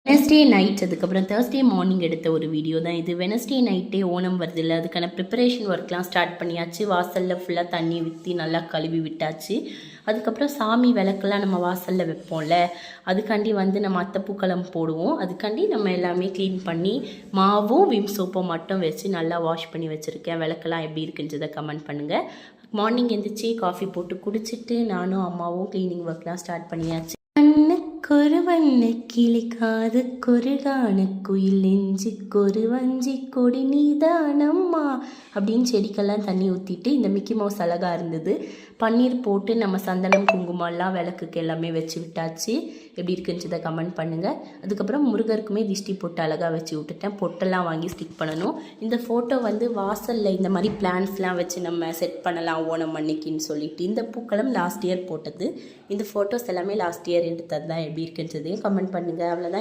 Wednesday night அதுக்கப்புறம் Thursday morning எடுத்த ஒரு வீடியோ தான் இது. வெனஸ்டே நைட்டே ஓணம் வருது இல்லை, அதுக்கான ப்ரிப்பரேஷன் ஒர்க்லாம் ஸ்டார்ட் பண்ணியாச்சு. வாசலில் ஃபுல்லாக தண்ணி ஊற்றி நல்லா கழுவி விட்டாச்சு. அதுக்கப்புறம் சாமி விளக்கெல்லாம் நம்ம வாசலில் வைப்போம்ல, அதுக்காண்டி நம்ம அத்தைப்பூக்களம் போடுவோம். அதுக்காண்டி நம்ம எல்லாமே க்ளீன் பண்ணி மாவும் விம் சோப்பும் மட்டும் வச்சு நல்லா வாஷ் பண்ணி வச்சுருக்கேன். விளக்கெல்லாம் எப்படி இருக்குன்றதை கமெண்ட் பண்ணுங்கள். மார்னிங் எழுந்திரிச்சு காஃபி போட்டு குடிச்சிட்டு நானும் அம்மாவும் க்ளீனிங் ஒர்க்லாம் ஸ்டார்ட் பண்ணியாச்சு. கண்ணுக்கொரு வண்ண கிளி, காது கொருகான குயில், நெஞ்சுக்கொரு வஞ்சி கொடி நீதானம்மா அப்படின்னு செடிக்கெல்லாம் தண்ணி ஊற்றிட்டு இந்த மிக்கி மவுஸ் அழகாக இருந்தது. பன்னீர் போட்டு நம்ம சந்தனம் குங்குமம்லாம் விளக்குக்கு எல்லாமே வச்சு விட்டாச்சு. எப்படி இருக்குன்றதை கமெண்ட் பண்ணுங்கள். அதுக்கப்புறம் முருகருக்குமே திஷ்டி போட்டு அழகாக வச்சு விட்டுட்டேன். பொட்டெல்லாம் வாங்கி ஸ்டிக் பண்ணணும். இந்த ஃபோட்டோ வாசலில் இந்த மாதிரி பிளான்ஸ்லாம் வச்சு நம்ம செட் பண்ணலாம் ஓணம் அன்னைக்குன்னு சொல்லிட்டு. இந்த பூக்களம் லாஸ்ட் இயர் போட்டது. இந்த ஃபோட்டோஸ் எல்லாமே லாஸ்ட் இயர் எடுத்தது தான். எப்படி இருக்குன்றதையும் கமெண்ட் பண்ணுங்கள். அவ்வளோதான்.